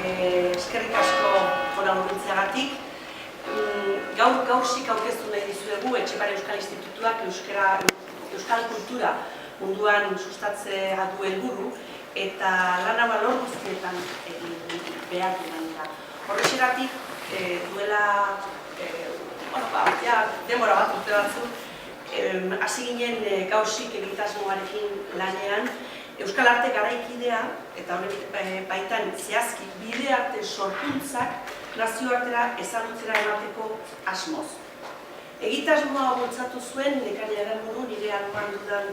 eskerrik asko kolaboratzeagatik. Gaurzik aurkeztu nahi dizuegu Etxepare Euskal Institutuak euskal kultura munduan sustatzea du helburu eta lan hau alor guztietan behar duena. Horrexegatik duela denbora bat urte batzuk hasi ginen gaurzik egitasmoarekin lanean Euskal Arte Garaikidea eta horren baitan zehazki bide arte sorkuntzak nazioartera ezagutzera emateko asmoz. Egitasmoa bultzatu zuen Nekane Aranburu, nire alboan dudan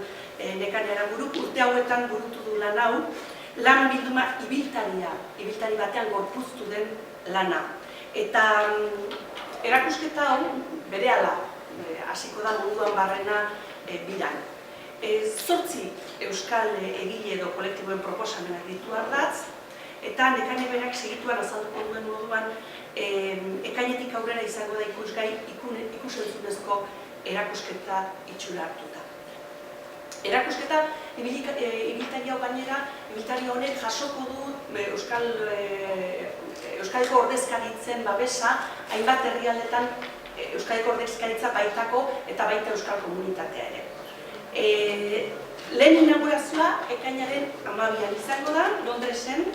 Nekane Aranburu, urte hauetan burutu du lan hau, lan bilduma ibiltari batean gorpuztu den lana. Eta erakusketa hau berehala hasiko da munduan barrena biran. 8 euskal egile edo kolektiboen proposamenak ditu ardatz, eta Nekane berak segituan azalduko duen moduan ekainetik aurrera izango da ikusgai ikusentzunezko erakusketa itxura hartuta. Erakusketa ibiltari hau gainera, ibiltari honek jasoko du Euskadiko ordezkaritzen babesa, hainbat herrialdetan Euskadiko ordezkaritza baitako eta baita euskal komunitatea ere. Lehen inaugurazioa ekainaren 12an izango da, Londresen,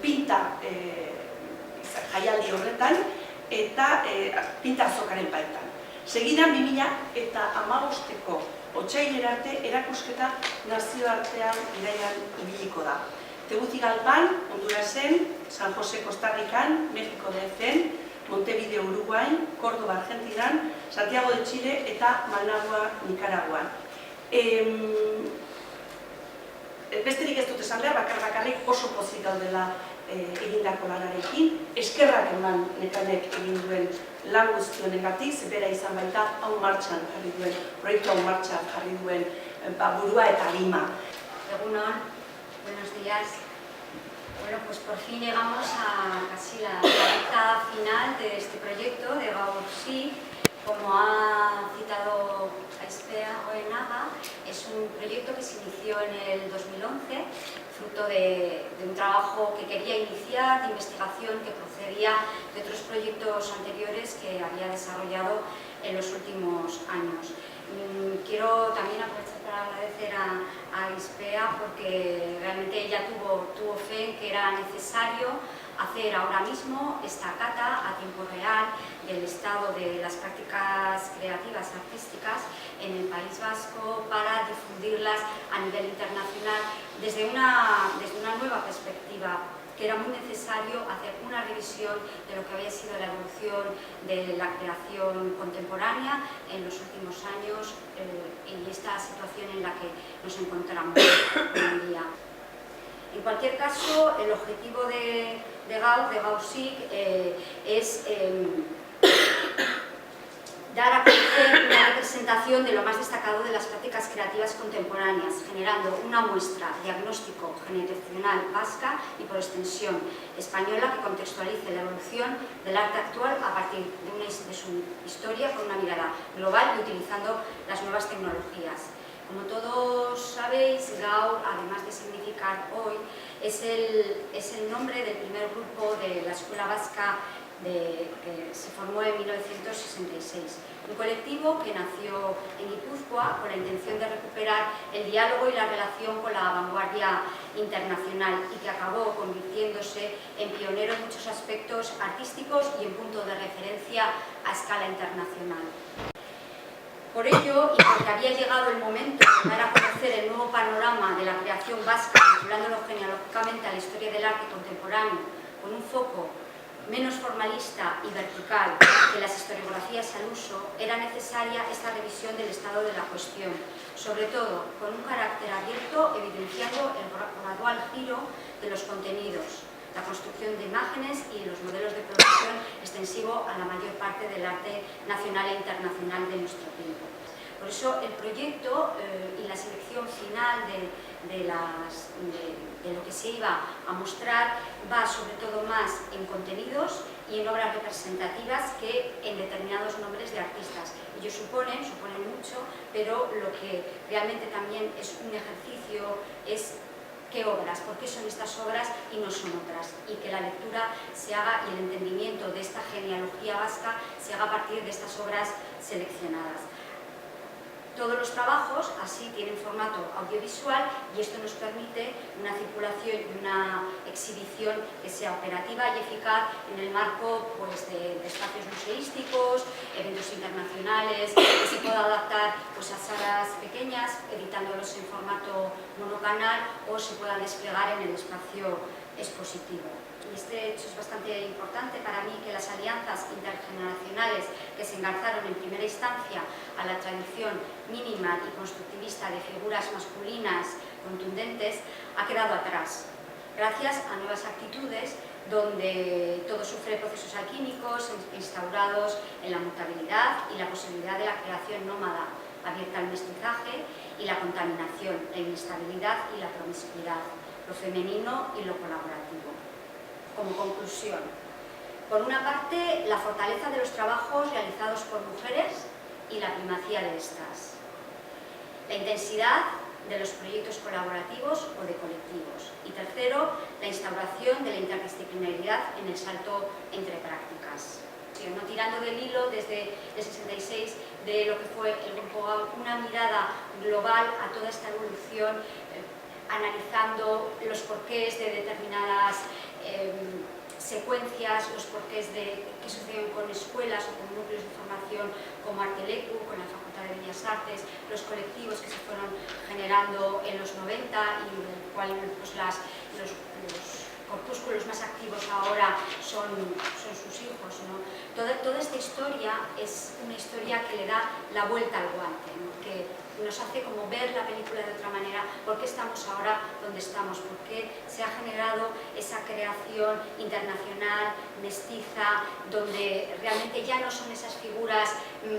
pinta jaialdi horretan eta pinta azokaren baitan. Segidan 2015ko otsailera arte erakusketa nazioartean iraian ibiliko da. Tegucigalpan, Hondurasen, San Jose, Costa Rican, México DF-en, Montevideo, Uruguain, Córdoba, Argentinan, Santiago de Chile eta Managua, Nicaraguan. Besterik ez dut esan behar, bakarrik oso pozik gaudela egindako lanarekin. Eskerrak eman Nekanek egin duen lan guztionengatik, zebera izan baita hau martxan jarri duen, proiektu hau martxan jarri duen burua eta lima. Egunon, buenos días. Bueno, pues por fin llegamos a casi la recta final de este proyecto de Gaur Sí. Como ha citado Aispea Goenaga, es un proyecto que se inició en el 2011, fruto de un trabajo que quería iniciar, de investigación que procedía de otros proyectos anteriores que había desarrollado en los últimos años. Quiero también aprovechar para agradecer a Aispea porque realmente ella tuvo fe en que era necesario hacer ahora mismo esta cata a tiempo real del estado de las prácticas creativas artísticas en el País Vasco para difundirlas a nivel internacional desde una nueva perspectiva, que era muy necesario hacer una revisión de lo que había sido la evolución de la creación contemporánea en los últimos años y esta situación en la que nos encontramos hoy en día. En cualquier caso, el objetivo de GAUSIC es dar a conocer una representación de lo más destacado de las prácticas creativas contemporáneas, generando una muestra diagnóstico generacional vasca y por extensión española que contextualice la evolución del arte actual a partir de su historia con una mirada global y utilizando las nuevas tecnologías. Como todos sabéis, GAUR, además de significar hoy, es el nombre del primer grupo de la Escuela Vasca que se formó en 1966. Un colectivo que nació en Guipúzcoa con la intención de recuperar el diálogo y la relación con la vanguardia internacional y que acabó convirtiéndose en pionero en muchos aspectos artísticos y en punto de referencia a escala internacional. Por ello, y porque había llegado el momento de dar a conocer el nuevo panorama de la creación vasca, vinculándolo genealógicamente a la historia del arte contemporáneo, con un foco menos formalista y vertical que las historiografías al uso, era necesaria esta revisión del estado de la cuestión, sobre todo con un carácter abierto, evidenciando el gradual giro de los contenidos, la construcción de imágenes y los modelos de producción extensivo a la mayor parte del arte nacional e internacional de nuestro tiempo. Por eso el proyecto y la selección final de lo que se iba a mostrar va sobre todo más en contenidos y en obras representativas que en determinados nombres de artistas. Ellos suponen mucho, pero lo que realmente también es un ejercicio es qué obras, por qué son estas obras y no son otras, y que la lectura se haga y el entendimiento de esta genealogía vasca se haga a partir de estas obras seleccionadas. Todos los trabajos así tienen formato audiovisual y esto nos permite una circulación y una exhibición que sea operativa y eficaz en el marco pues, de espacios museísticos, eventos internacionales, que se pueda adaptar pues, a salas pequeñas, editándolos en formato monocanal o se puedan desplegar en el espacio expositivo. Y este hecho es bastante importante para mí, que las alianzas intergeneracionales que se engarzaron en primera instancia a la tradición mínima y constructivista de figuras masculinas contundentes ha quedado atrás, gracias a nuevas actitudes donde todo sufre procesos alquímicos instaurados en la mutabilidad y la posibilidad de la creación nómada abierta al mestizaje y la contaminación, la inestabilidad y la promiscuidad, lo femenino y lo colaborativo. Como conclusión, por una parte, la fortaleza de los trabajos realizados por mujeres y la primacía de estas. La intensidad de los proyectos colaborativos o de colectivos. Y tercero, la instauración de la interdisciplinaridad en el salto entre prácticas. No tirando del hilo desde el 66 de lo que fue el Grupo GAU, una mirada global a toda esta evolución, analizando los porqués de determinadas secuencias, los porqués de qué suceden con escuelas o con núcleos de formación como Artelecu, con la Facultad de Bellas Artes, los colectivos que se fueron generando en los 90 y del cual pues, los corpúsculos más activos ahora son sus hijos, ¿no? Toda esta historia es una historia que le da la vuelta al guante, ¿no? Que nos hace como ver la película de otra manera, por qué estamos ahora donde estamos, por qué se ha generado esa creación internacional, mestiza, donde realmente ya no son esas figuras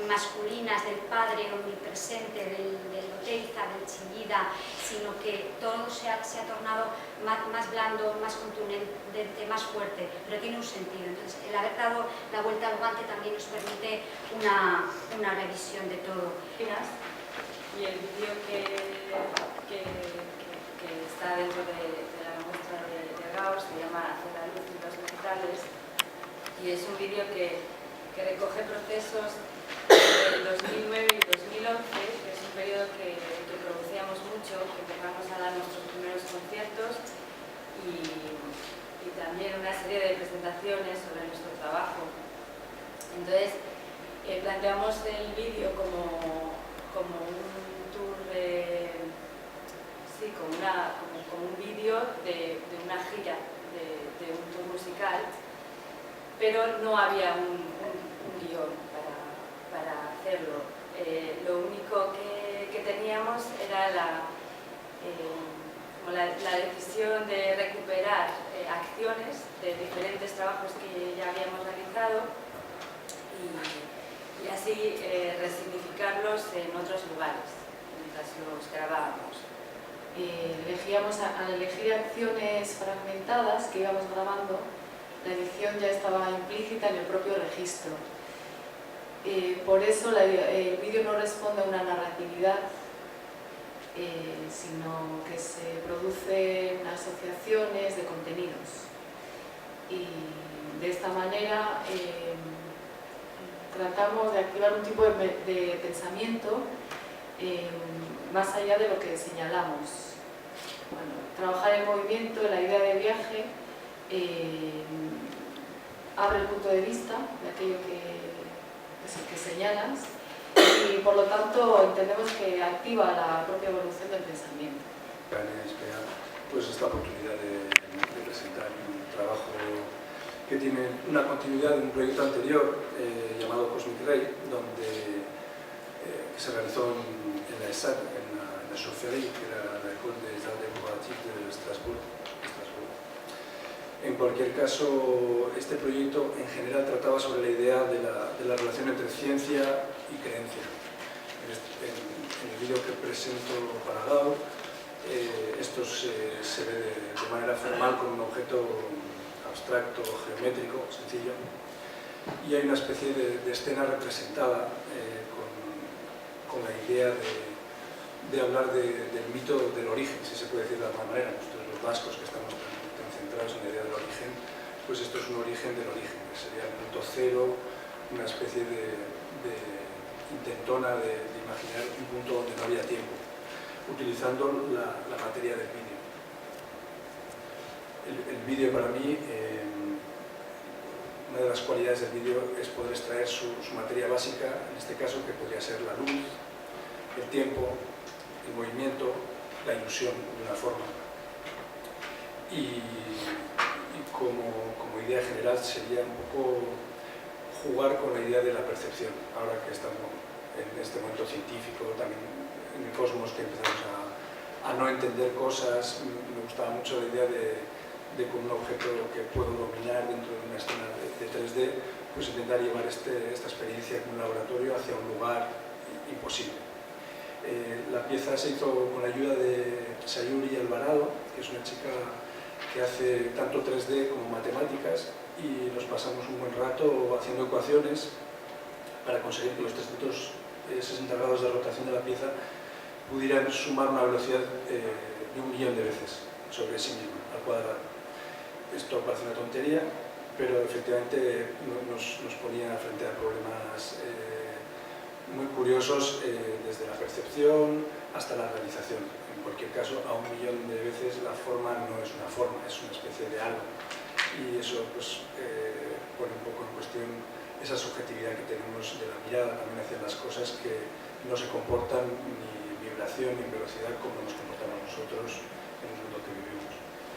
masculinas del padre omnipresente, del Oteiza, del Chillida, sino que todo se ha tornado más blando, más contundente, más fuerte, pero tiene un sentido. Entonces, el haber dado la vuelta al guante también nos permite una revisión de todo. Y el vídeo que está dentro de la muestra de Gauss se llama Hacia la luz y los vegetales, y es un vídeo que recoge procesos del 2009 y 2011, que es un periodo que producíamos mucho, que empezamos a dar nuestros primeros conciertos y también una serie de presentaciones sobre nuestro trabajo. Entonces, planteamos el vídeo como un tour como un vídeo de una gira, de un tour musical, pero no había un guión para hacerlo. Lo único que teníamos era la decisión de recuperar acciones de diferentes trabajos que ya habíamos realizado y así resignificarlos en otros lugares mientras los grabábamos. Al elegir acciones fragmentadas que íbamos grabando, la edición ya estaba implícita en el propio registro. Por eso el vídeo no responde a una narratividad, sino que se producen asociaciones de contenidos. Y de esta manera tratamos de activar un tipo de pensamiento más allá de lo que señalamos. Bueno, trabajar en movimiento, la idea de viaje, abre el punto de vista de aquello que señalas y por lo tanto entendemos que activa la propia evolución del pensamiento. Pues esta oportunidad de presentar un trabajo que tiene una continuidad de un proyecto anterior llamado Cosmic Ray, que se realizó en la ESAC, en la Chaufferie, que era la École des Arts Décoratifs de Estrasburgo. En cualquier caso, este proyecto en general trataba sobre la idea de la relación entre ciencia y creencia. En el vídeo que presento para GAU, esto se ve de manera formal con un objeto abstracto, geométrico, sencillo, y hay una especie de escena representada con la idea de hablar del mito del origen, si se puede decir de alguna manera. Nosotros los vascos que estamos tan centrados en la idea del origen, pues esto es un origen del origen, que sería el punto cero, una especie de intentona de imaginar un punto donde no había tiempo, utilizando la materia del vídeo. El vídeo para mí, una de las cualidades del vídeo es poder extraer su materia básica, en este caso que podría ser la luz, el tiempo, el movimiento, la ilusión de una forma. Y como idea general sería un poco jugar con la idea de la percepción, ahora que estamos en este momento científico, también en el cosmos, que empezamos a no entender cosas. Me gustaba mucho la idea de con un objeto que puedo dominar dentro de una escena de 3D, pues intentar llevar esta experiencia en un laboratorio hacia un lugar imposible. La pieza se hizo con la ayuda de Sayuri Alvarado, que es una chica que hace tanto 3D como matemáticas, y nos pasamos un buen rato haciendo ecuaciones para conseguir que los 360 grados de rotación de la pieza pudieran sumar una velocidad de 1.000.000 de veces sobre sí misma, al cuadrado. Esto parece una tontería, pero efectivamente nos ponía frente a problemas muy curiosos, desde la percepción hasta la realización. En cualquier caso, a 1.000.000 de veces la forma no es una forma, es una especie de algo. Y eso pues, pone un poco en cuestión esa subjetividad que tenemos de la mirada también hacia las cosas que no se comportan ni en vibración ni en velocidad como nos comportamos nosotros en el mundo que vivimos.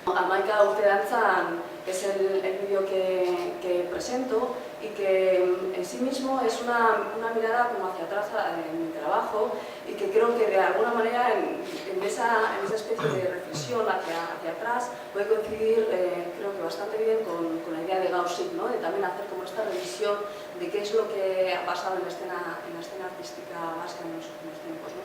Hamaika urte dantzan es el vídeo que presento y que en sí mismo es una mirada como hacia atrás en mi trabajo, y que creo que de alguna manera en esa especie de reflexión hacia atrás puede coincidir, creo que bastante bien con la idea de Gaussic, ¿no? De también hacer como esta revisión de qué es lo que ha pasado en la escena artística vasca en los últimos tiempos, ¿no?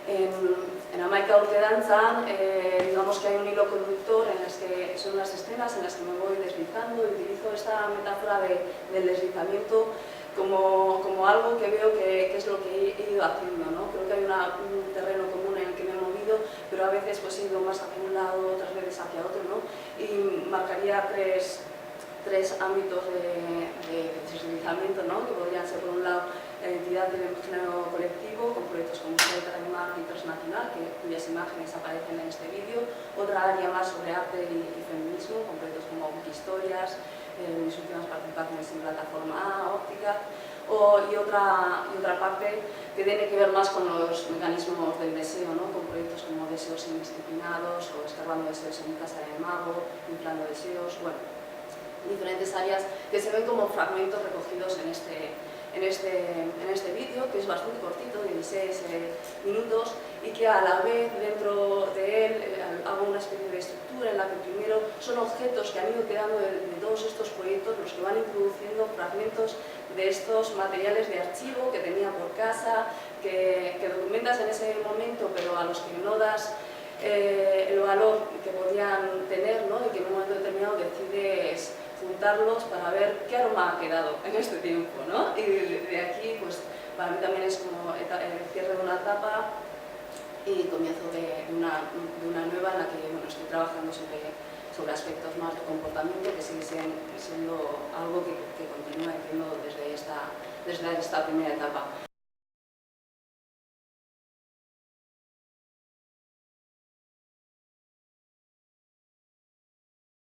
En Hamaika urte dantzan, digamos que hay un hilo conductor en las que son unas escenas en las que me voy deslizando, y utilizo esta metáfora del deslizamiento como algo que veo que es lo que he ido haciendo, ¿no? Creo que hay un terreno común en el que me he movido, pero a veces pues, he ido más hacia un lado, otras veces hacia otro, ¿no? Y marcaría tres ámbitos de deslizamiento, ¿no? Que podrían ser, por un lado, la identidad del imaginario colectivo, con proyectos como Historia Alemán y Transnacional, cuyas imágenes aparecen en este vídeo. Otra área más sobre arte y feminismo, con proyectos como Wikihistorias, mis últimas participaciones en Plataforma A, Óptica, y otra parte que tiene que ver más con los mecanismos del deseo, ¿no? Con proyectos como Deseos indisciplinados, o Escarbando deseos en mi casa del mago, Inflando deseos, bueno, diferentes áreas que se ven como fragmentos recogidos en este vídeo, que es bastante cortito, 16 minutos, y que a la vez dentro de él hago una especie de estructura en la que primero son objetos que han ido quedando de todos estos proyectos, los que van introduciendo fragmentos de estos materiales de archivo que tenía por casa, que documentas en ese momento, pero a los que no das el valor que podían tener, ¿no? Y que en un momento determinado decides juntarlos para ver qué aroma ha quedado en este tiempo, ¿no? Y de aquí, pues, para mí también es como el cierre de una etapa y comienzo de una nueva en la que, bueno, estoy trabajando sobre aspectos más de comportamiento, que sigue siendo algo que continúa, entiendo, desde esta primera etapa.